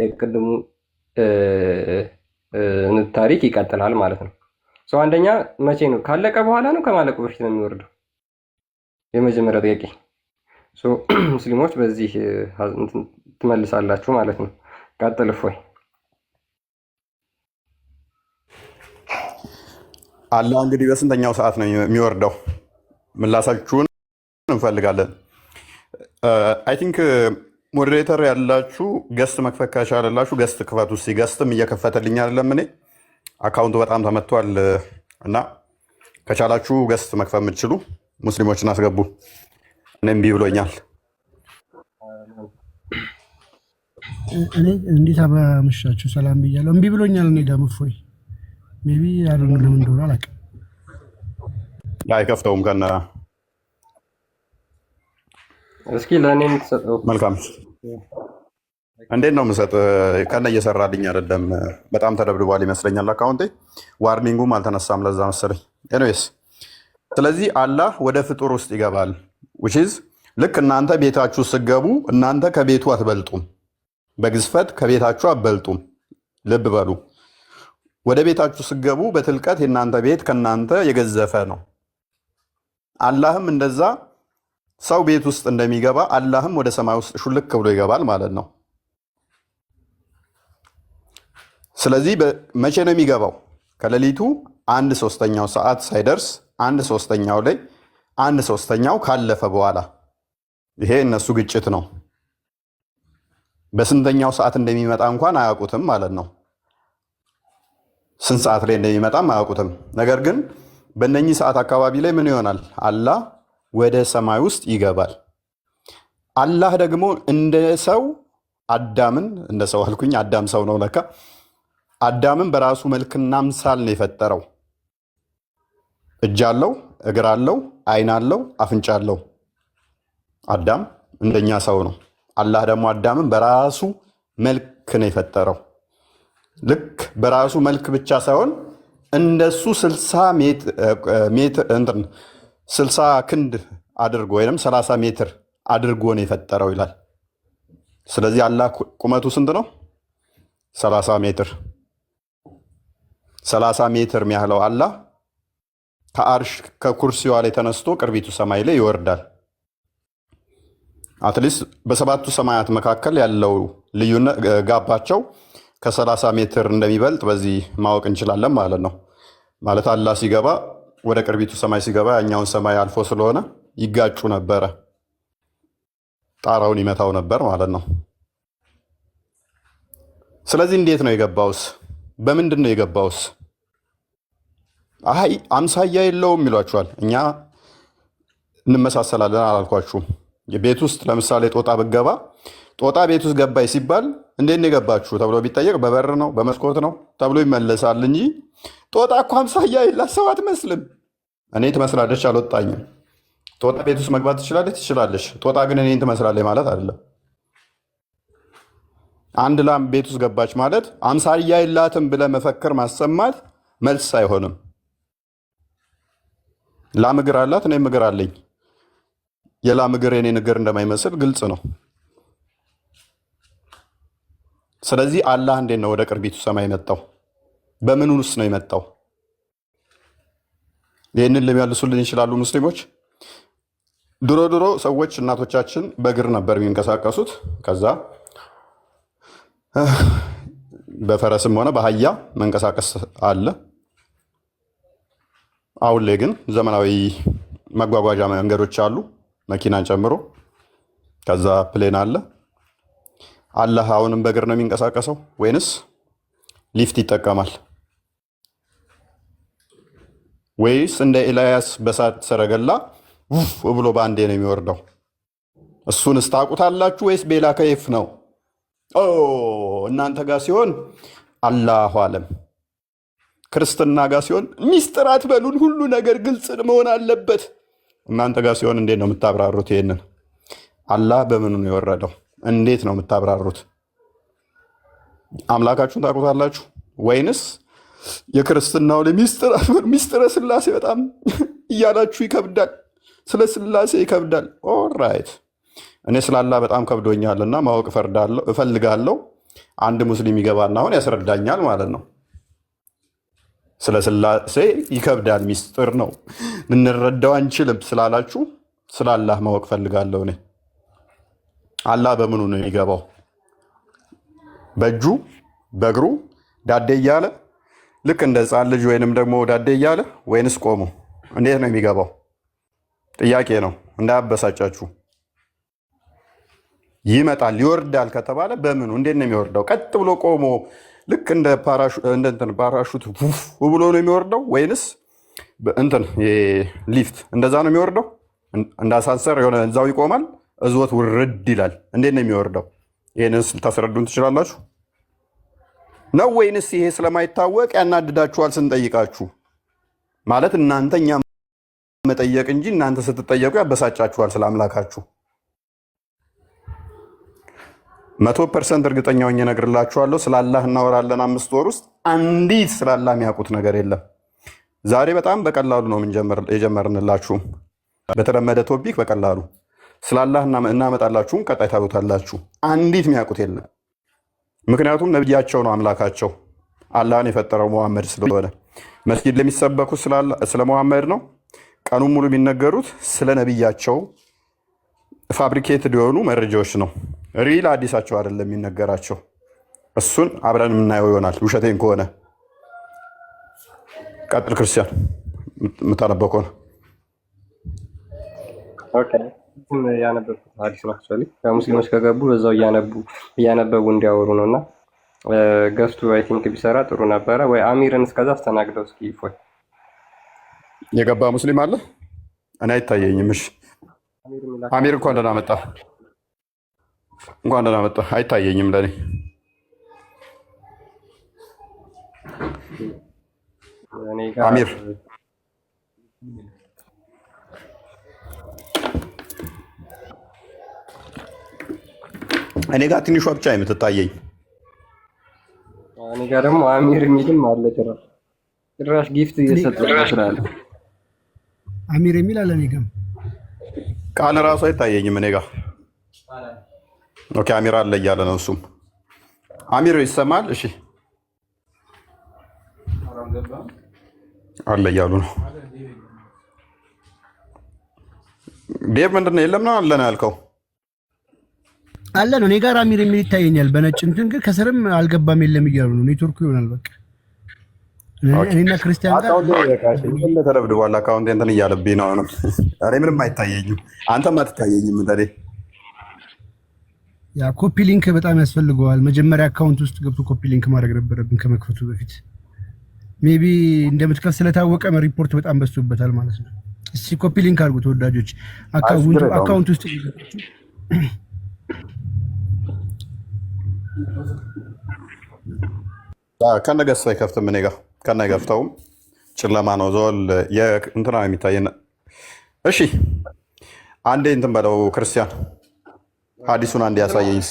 የቅድሙ ታሪክ ይቀጥላል ማለት ነው። ሰው አንደኛ መቼ ነው? ካለቀ በኋላ ነው ከማለቁ በፊት ነው የሚወርደው? የመጀመሪያው ጥያቄ። ሙስሊሞች በዚህ ትመልሳላችሁ ማለት ነው። ቀጥል እፎይ። አላህ እንግዲህ በስንተኛው ሰዓት ነው የሚወርደው? ምላሳችሁን እንፈልጋለን። አይ ቲንክ ሞዴሬተር ያላችሁ ገስት መክፈት ከቻላላችሁ ገስት ክፈቱ። እስኪ ገስትም እየከፈተልኝ አይደለም። እኔ አካውንቱ በጣም ተመቷል እና ከቻላችሁ ገስት መክፈት የምትችሉ ሙስሊሞችን አስገቡ። እኔ እምቢ ብሎኛል። እኔ እንዴት አመሻችሁ? ሰላም ብያለሁ። እምቢ ብሎኛል። እኔ ደግሞ እፎይ ሜይ ቢ አሁን ለምን እንደሆነ አላውቅም። አይከፍተውም ከነ እስኪ ለእኔ የምትሰጠው መልካም። እንዴት ነው የምሰጥ? ከነ እየሰራልኝ አይደለም። በጣም ተደብድቧል ይመስለኛል አካውንቴ። ዋርኒንጉም አልተነሳም ለዛ መሰለኝ። ኤኒዌይስ ስለዚህ አላህ ወደ ፍጡር ውስጥ ይገባል። which is ልክ እናንተ ቤታችሁ ስትገቡ እናንተ ከቤቱ አትበልጡም፣ በግዝፈት ከቤታችሁ አትበልጡም። ልብ በሉ። ወደ ቤታችሁ ስትገቡ በትልቀት የእናንተ ቤት ከእናንተ የገዘፈ ነው። አላህም እንደዛ ሰው ቤት ውስጥ እንደሚገባ አላህም ወደ ሰማይ ውስጥ ሹልክ ብሎ ይገባል ማለት ነው። ስለዚህ መቼ ነው የሚገባው? ከሌሊቱ 1/3 ሰዓት ሳይደርስ 1/3 ላይ 1/3 ካለፈ በኋላ። ይሄ እነሱ ግጭት ነው። በስንተኛው ሰዓት እንደሚመጣ እንኳን አያውቁትም ማለት ነው። ስንት ሰዓት ላይ እንደሚመጣም አያውቁትም። ነገር ግን በእነኚህ ሰዓት አካባቢ ላይ ምን ይሆናል? አላህ ወደ ሰማይ ውስጥ ይገባል። አላህ ደግሞ እንደ ሰው አዳምን እንደ ሰው አልኩኝ፣ አዳም ሰው ነው ለካ። አዳምን በራሱ መልክና ምሳል ነው የፈጠረው። እጅ አለው፣ እግር አለው፣ አይን አለው፣ አፍንጫ አለው። አዳም እንደኛ ሰው ነው። አላህ ደግሞ አዳምን በራሱ መልክ ነው የፈጠረው። ልክ በራሱ መልክ ብቻ ሳይሆን እንደሱ 60 ክንድ አድርጎ ወይም 30 ሜትር አድርጎ ነው የፈጠረው ይላል። ስለዚህ አላህ ቁመቱ ስንት ነው? 30 ሜትር። 30 ሜትር የሚያህለው አላህ ከአርሽ ከኩርሲዋ ላይ ተነስቶ ቅርቢቱ ሰማይ ላይ ይወርዳል። አትሊስት በሰባቱ ሰማያት መካከል ያለው ልዩነት ጋባቸው ከ30 ሜትር እንደሚበልጥ በዚህ ማወቅ እንችላለን ማለት ነው። ማለት አላህ ሲገባ ወደ ቅርቢቱ ሰማይ ሲገባ ያኛውን ሰማይ አልፎ ስለሆነ ይጋጩ ነበረ፣ ጣራውን ይመታው ነበር ማለት ነው። ስለዚህ እንዴት ነው የገባውስ? በምንድን ነው የገባውስ? አይ አምሳያ የለውም ይሏቸዋል። እኛ እንመሳሰላለን አላልኳችሁም? የቤት ውስጥ ለምሳሌ ጦጣ ብገባ ጦጣ ቤት ውስጥ ገባይ ሲባል እንዴት ነው የገባችሁ ተብሎ ቢጠየቅ በበር ነው በመስኮት ነው ተብሎ ይመለሳል እንጂ ጦጣ እኮ አምሳያ የላት ሰው አትመስልም። እኔ ትመስላለች አልወጣኝም። ጦጣ ቤት ውስጥ መግባት ትችላለች ትችላለች። ጦጣ ግን እኔን ትመስላለች ማለት አይደለም። አንድ ላም ቤት ውስጥ ገባች ማለት አምሳያ የላትም ብለህ መፈክር ማሰማት መልስ አይሆንም። ላም እግር አላት፣ እኔም እግር አለኝ። የላም እግር የኔን እግር እንደማይመስል ግልጽ ነው። ስለዚህ አላህ እንዴት ነው ወደ ቅርቢቱ ሰማይ የመጣው? በምን ውስጥ ነው የመጣው? ይህንን ሊመልሱልን ይችላሉ ሙስሊሞች? ድሮ ድሮ ሰዎች እናቶቻችን በእግር ነበር የሚንቀሳቀሱት። ከዛ በፈረስም ሆነ በአህያ መንቀሳቀስ አለ። አሁን ላይ ግን ዘመናዊ መጓጓዣ መንገዶች አሉ፣ መኪናን ጨምሮ። ከዛ ፕሌን አለ። አላህ አሁንም በእግር ነው የሚንቀሳቀሰው ወይንስ ሊፍት ይጠቀማል? ወይስ እንደ ኤልያስ በሳት ሰረገላ ውፍ ብሎ በአንዴ ነው የሚወርደው? እሱንስ ታውቁታላችሁ ወይስ ቤላ ከይፍ ነው? እናንተ ጋር ሲሆን አላሁ አለም፣ ክርስትና ጋር ሲሆን ሚስጥር አትበሉን፣ ሁሉ ነገር ግልጽ መሆን አለበት። እናንተ ጋር ሲሆን እንዴት ነው የምታብራሩት? ይሄንን አላህ በምኑ ነው የወረደው? እንዴት ነው የምታብራሩት? አምላካችሁን ታውቁታላችሁ ወይንስ የክርስትናው ላይ ሚስጥረ ስላሴ በጣም እያላችሁ ይከብዳል? ስለ ስላሴ ይከብዳል። ኦራይት፣ እኔ ስላላ በጣም ከብዶኛልና ማወቅ እፈልጋለሁ። አንድ ሙስሊም ይገባና አሁን ያስረዳኛል ማለት ነው። ስለ ስላሴ ይከብዳል፣ ሚስጥር ነው፣ ልንረዳው አንችልም ስላላችሁ ስለ አላህ ማወቅ ፈልጋለሁ። እኔ አላህ በምኑ ነው የሚገባው? በእጁ በእግሩ ዳዴ እያለ ልክ እንደ ሕፃን ልጅ ወይንም ደግሞ ዳዴ እያለ ወይንስ ቆሞ? እንዴት ነው የሚገባው? ጥያቄ ነው፣ እንዳያበሳጫችሁ። ይመጣል ይወርዳል ከተባለ በምኑ እንዴት ነው የሚወርደው? ቀጥ ብሎ ቆሞ ልክ እንደ ፓራሹት ብሎ ነው የሚወርደው ወይንስ እንትን ሊፍት እንደዛ ነው የሚወርደው? እንዳሳሰር የሆነ እዛው ይቆማል፣ እዝወት ውርድ ይላል። እንዴት ነው የሚወርደው? ይህንስ ልታስረዱን ትችላላችሁ ነው ወይንስ ይሄ ስለማይታወቅ ያናድዳችኋል ስንጠይቃችሁ? ማለት እናንተ እኛ መጠየቅ እንጂ እናንተ ስትጠየቁ ያበሳጫችኋል ስለ አምላካችሁ። 100% እርግጠኛ ሆኜ እነግርላችኋለሁ። ስለ አላህ እናወራለን 5 ወር ውስጥ አንዲት ስለ አላህ የሚያውቁት ነገር የለም። ዛሬ በጣም በቀላሉ ነው የጀመርንላችሁም። በተለመደ ቶፒክ በቀላሉ ስለ አላህ እናመጣላችሁም። ቀጣይ ታዩታላችሁ። አንዲት የሚያውቁት የለም። ምክንያቱም ነብያቸው ነው አምላካቸው። አላህን የፈጠረው መሐመድ ስለሆነ መስጊድ ለሚሰበኩት ስለ መሐመድ ነው። ቀኑን ሙሉ የሚነገሩት ስለ ነብያቸው ፋብሪኬትድ የሆኑ መረጃዎች ነው። ሪል አዲሳቸው አይደለም የሚነገራቸው። እሱን አብረን የምናየው ይሆናል። ውሸቴን ከሆነ ቀጥል ክርስቲያን፣ የምታነበው ከሆነ ያነበብኩት ሀዲስ ነው። ከሙስሊሞች ከገቡ በዛው እያነበቡ እንዲያወሩ ነው። እና ገስቱ አይ ቲንክ ቢሰራ ጥሩ ነበረ። ወይ አሚርን እስከዛ አስተናግደው እስኪ ፎይ የገባ ሙስሊም አለ? እኔ አይታየኝም። እሺ አሚር እንኳን ደህና መጣ፣ እንኳን ደህና መጣ። አይታየኝም ለኔ። አሚር እኔ ጋር ትንሿ ብቻ የምትታየኝ። እኔ ጋር ደግሞ አሚር የሚልም አለ። ጭራሽ ጊፍት እየሰጠ ይችላል። አሚር የሚል አለ። እኔ ጋር ቃል ራሱ አይታየኝም እኔ ጋር። ኦኬ አሚር አለ እያለ ነው እሱም። አሚር ይሰማል? እሺ አለ እያሉ ነው። ዴቭ ምንድን ነው? የለም ነው አለ ነው ያልከው? አለ ነው። እኔ ጋር አሚር የሚል ይታየኛል በነጭ እንትን፣ ግን ከስርም አልገባም የለም እያሉ ነው። ኔትወርኩ ይሆናል በቃ። እኔና ክርስቲያን ጋር ተደብድቧል። አካውንት እንትን እያለብኝ ነው። እኔ ምንም አይታየኝም፣ አንተም አትታየኝም። እንደ ያ ኮፒ ሊንክ በጣም ያስፈልገዋል። መጀመሪያ አካውንት ውስጥ ገብቶ ኮፒ ሊንክ ማድረግ ነበረብን ከመክፈቱ በፊት። ሜቢ እንደምትከፍት ስለታወቀ ሪፖርት በጣም በዝቶበታል ማለት ነው። እስቲ ኮፒ ሊንክ አድርጉ ተወዳጆች። አካውንት ውስጥ ከነገስ አይከፍትም። እኔ ጋር ከነገፍተውም ጨለማ ነው። ዞል የእንትና የሚታየን። እሺ አንዴ እንትን በለው ክርስቲያን፣ ሀዲሱን አንዴ ያሳየኝስ።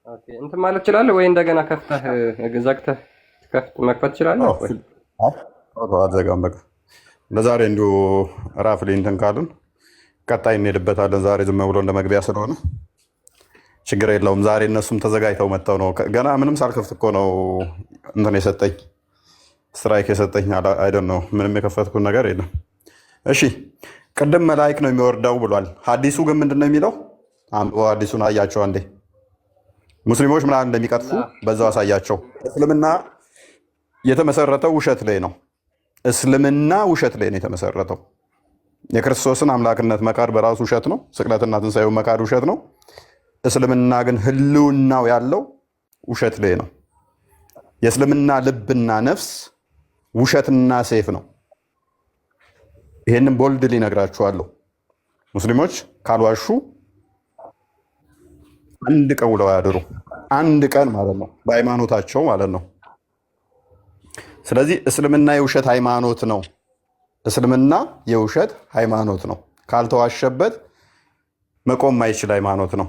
ኦኬ እንትን ማለት ትችላለህ ወይ? እንደገና ከፍተህ ዘግተህ መክፈት ትችላለህ ወይ? አዘጋም በቃ ለዛሬ እንዲሁ ራፍ ላይ እንትን ካሉን ቀጣይ እንሄድበታለን። ዛሬ ዝም ብሎ እንደ መግቢያ ስለሆነ ችግር የለውም። ዛሬ እነሱም ተዘጋጅተው መጥተው ነው። ገና ምንም ሳልከፍት እኮ ነው እንትን የሰጠኝ ስትራይክ የሰጠኝ። አይደን ነው ምንም የከፈትኩት ነገር የለም። እሺ ቅድም መላይክ ነው የሚወርደው ብሏል። ሀዲሱ ግን ምንድን ነው የሚለው? ሀዲሱን አያቸው አንዴ። ሙስሊሞች ምናምን እንደሚቀጥፉ በዛው አሳያቸው። እስልምና የተመሰረተው ውሸት ላይ ነው። እስልምና ውሸት ላይ ነው የተመሰረተው። የክርስቶስን አምላክነት መካድ በራሱ ውሸት ነው። ስቅለትና ትንሣኤውን መካድ ውሸት ነው። እስልምና ግን ህልውናው ያለው ውሸት ላይ ነው። የእስልምና ልብና ነፍስ ውሸትና ሴፍ ነው። ይሄንን ቦልድ ሊነግራችኋለሁ። ሙስሊሞች ካልዋሹ አንድ ቀን ውለው አያድሩ። አንድ ቀን ማለት ነው፣ በሃይማኖታቸው ማለት ነው። ስለዚህ እስልምና የውሸት ሃይማኖት ነው። እስልምና የውሸት ሃይማኖት ነው። ካልተዋሸበት መቆም ማይችል ሃይማኖት ነው።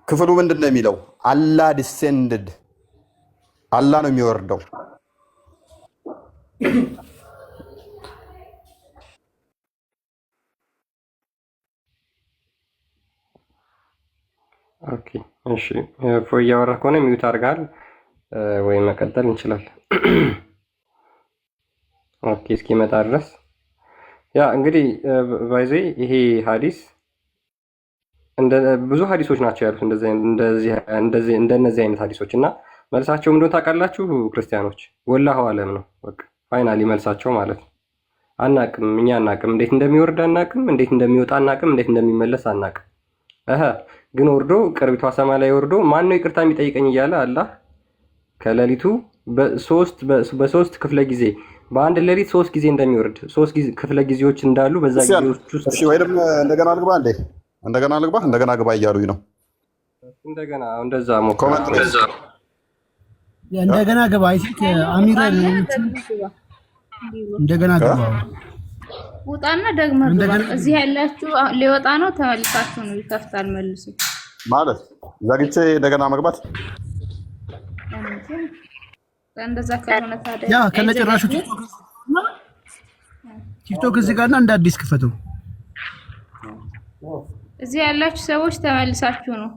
ክፍሉ ምንድን ነው የሚለው? አላህ ዲሴንድድ፣ አላህ ነው የሚወርደው። ኦኬ እሺ፣ ፎይ እያወራ ከሆነ ሚዩት አድርጋል ወይ መቀጠል እንችላለን። ኦኬ እስኪመጣ ድረስ ያ እንግዲህ ባይዘ ይሄ ሀዲስ ብዙ ሀዲሶች ናቸው ያሉት እንደነዚህ አይነት ሀዲሶች እና መልሳቸው ምንድነው ታውቃላችሁ? ክርስቲያኖች ወላሁ አለም ነው በቃ ፋይናሊ መልሳቸው ማለት ነው። አናቅም፣ እኛ አናቅም፣ እንዴት እንደሚወርድ አናቅም፣ እንዴት እንደሚወጣ አናቅም፣ እንዴት እንደሚመለስ አናቅም። ግን ወርዶ ቅርቢቷ ሰማይ ላይ ወርዶ ማን ነው ይቅርታ የሚጠይቀኝ እያለ አላህ ከሌሊቱ በሶስት ክፍለ ጊዜ በአንድ ሌሊት 3 ጊዜ እንደሚወርድ 3 ክፍለ ጊዜዎች እንዳሉ በዛ ጊዜዎች ውስጥ እሺ፣ ወይንም እንደገና ልግባ እንዴ እንደገና ግባ እያሉኝ ነው። እንደገና እንደዛ ሞክራ ኮሜንት እንደገና ግባ። አይ ቲንክ አሚራ እንደገና ግባ ውጣና ደግመህ ግባ። እዚህ ያላችሁ ሊወጣ ነው፣ ተመልሳችሁ ነው ይከፍታል መልሱ ማለት ዘግቼ እንደገና መግባት እንደዛ ካልሆነ ታዲያ ያ ከነጭራሹ ቲክቶክ እዚህ ጋርና እንደ አዲስ ክፈተው። እዚህ ያላችሁ ሰዎች ተመልሳችሁ ነው